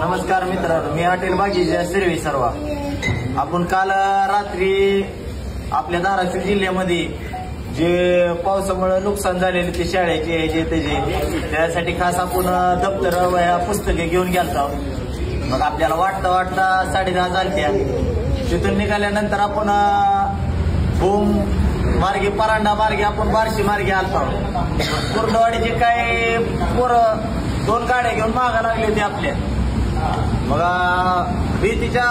नमस्कार मित्रांनो, मी हॉटेल बागीचे सिरवी सर्वा. आपण काल रात्री आपल्या धाराशिव जिल्ह्यामध्ये जे पावसामुळे नुकसान झालेले ते शाळेचे जे त्याचे त्यासाठी खास आपण दप्तर वह्या पुस्तके घेऊन गेलतो. मग आपल्याला वाटता 10:30 झालत्या. तिथून निघाल्यानंतर आपण भूम मार्गे परांडा मार्गे आपण बार्शी मार्गे आलतो. कुर्डवाडीचे काय पोरं 2 गाड्या घेऊन मागा लागले होते आपल्या. मग भीतीच्या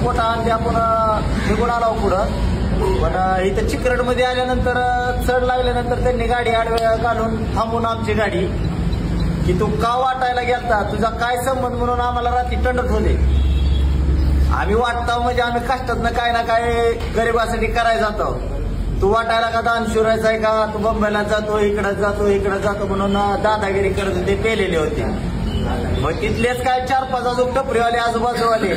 पोटात आपण निघून आलो पुढं. पण इथं चिकरडमध्ये आल्यानंतर चढ लागल्यानंतर त्यांनी गाडी आडव्या घालून थांबून आमची गाडी की तू का वाटायला गेलता, तुझा काय संबंध म्हणून आम्हाला रात्री टंडत होते. आम्ही वाटतो म्हणजे आम्ही कष्टातनं काय ना काय गरिबासाठी करायला जातो. तू वाटायला का दान शिरायचा आहे का, तू बंबईला जातो इकडं जातो म्हणून दादागिरी करत होते, पेलेले होते. मग तिथलेच काय 4-5 अजून टपरीवाले आजूबाजूवाले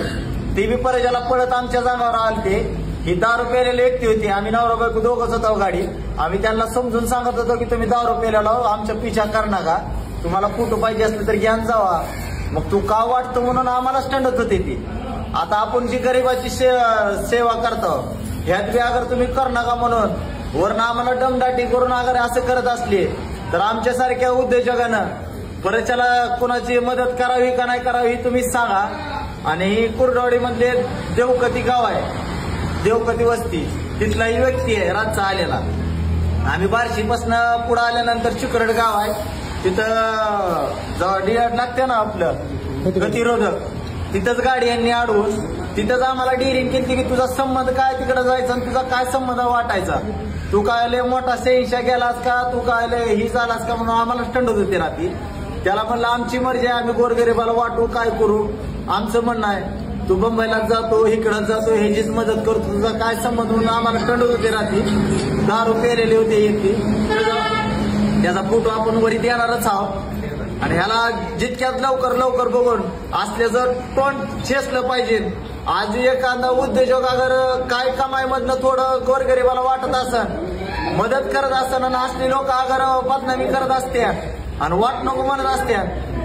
ते बी परजाला पळत आमच्या जागावर आलते. ही दारू पेलेली व्यक्ती होती. आम्ही नवरा बायको दोघंच होतो गाडी. आम्ही त्यांना समजून सांगत होतो की तुम्ही दारू पेलेला आमच्या पिछा कर नका, तुम्हाला फोटो पाहिजे असले तर घ्यान जावा. मग तू का वाटतो म्हणून आम्हाला स्टंडत होते ती. आता आपण जी गरिबाची सेवा करतो ह्यात बी अगर तुम्ही कर नका म्हणून वरनं आम्हाला दमदाटी करून अगर असं करत असले तर आमच्यासारख्या उद्योजकानं परच्याला कोणाची मदत करावी का नाही करावी तुम्हीच सांगा. आणि ही कुर्डवाडी मधले देवकती गाव आहे, देवकती वस्ती, तिथला ही व्यक्ती आहे रातचा आलेला. आम्ही बार्शीपासून पुढे आल्यानंतर चिकरड गाव आहे, तिथं जेव्हा डिआर लागते ना आपलं गतिरोधक, तिथंच गाडी यांनी अडवून तिथंच आम्हाला डिरिंग केली की तुझा संबंध काय तिकडे जायचा आणि तुझा काय संबंध वाटायचा, तू काय लय मोठा सेंशा गेलास का, तू काय लय ही झालास का म्हणून आम्हाला स्टंडत होते रात्री. त्याला म्हणलं आमची मर्जी आहे, आम्ही गोरगरीबाला वाटू काय करू, आमचं म्हणणं आहे तू बंबईला जातो इकडं जातो ह्याचीच मदत करतो, तुझा काय संबंध म्हणून आम्हाला स्टंडत होते रात्री. दारू पेलेले होते एकटी. त्याचा फोटो आपण वरी देणारच आहोत. आणि ह्याला जितक्यात लवकर बघून असल्याचं तोंड चेसलं पाहिजे. आज एखादा उद्योजक अगर काय कमाईमधनं थोडं गोरगरीबाला वाटत असन, मदत करत असन आणि असले लोक अगर बदनामी करत असते आणि वाट नको म्हणत असते,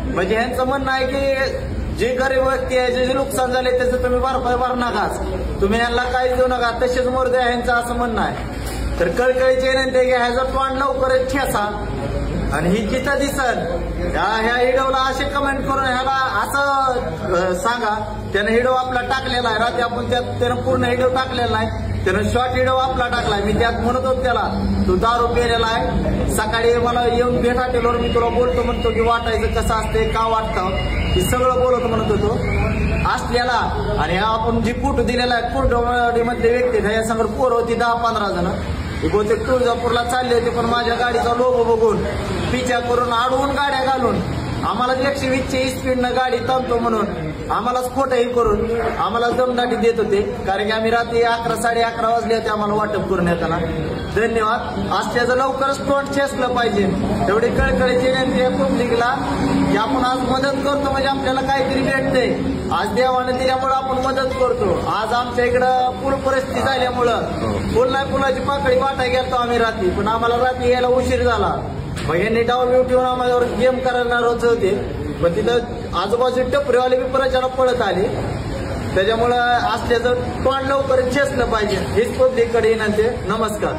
म्हणजे ह्यांचं म्हणणं आहे की जे गरीब व्यक्ती आहे जे नुकसान झाले त्याचं तुम्ही भरपाई भर नकाच, तुम्ही यांना काही देऊ नका, तसेच मोरदे ह्यांचं असं म्हणणं आहे. तर कळकळीची विनंती आहे की ह्याचं तोंड लवकरच ठेसा आणि ही जिथं दिसल ह्या हिडोला असे कमेंट करून ह्याला असं सांगा त्यानं हिडो आपला टाकलेला आहे. रात्री आपण त्यानं पूर्ण हिडो टाकलेला नाही, त्यानं शॉर्ट हिडो आपला टाकलाय. मी त्यात म्हणत होतो त्याला तू दारू पेलेला आहे, सकाळी मला येऊन भेट हॉटेलवर मी तुला बोलतो म्हणतो की वाटायचं कसं असते का वाटतं हे सगळं बोलत म्हणत होतो असल्याला. आणि आपण जी फोटो दिलेला आहे कुर्डवाडीमधले व्यक्ती ह्यासमोर पोर होती 10-15 जण, बहुतेक तुळजापूरला चालले होते. पण माझ्या गाडीचा लोगो बघून पिछा करून अडवून गाड्या घालून आम्हाला 120च्या स्पीडनं गाडी थांबतो म्हणून आम्हालाच खोटही करून आम्हाला दमदाटी देत होते. कारण की आम्ही रात्री 11-11:30 वाजले होते आम्हाला वाटप करून येताना. धन्यवाद. असल्याचं लवकरच तोंड चेसलं पाहिजे. तेवढी कळकळीची विनंती आहे पब्लिकला की आपण आज मदत करतो म्हणजे आपल्याला काहीतरी भेटते. आज देवाने दिल्यामुळं आपण मदत करतो. आज आमच्या इकडं पूर परिस्थिती झाल्यामुळं पुलाची पाकळी वाटायला गेलतो आम्ही रात्री, पण आम्हाला रात्री यायला उशीर झाला. मग यांनी डाऊन ठेवून आम्हाला गेम करायला होते. पण तिथं आजूबाजू टपरीवाले बी परचाला पळत आले. त्याच्यामुळं असल्याचं तोंड लवकर चेसलं पाहिजे हेच पब्लिककडे विनंती. नमस्कार.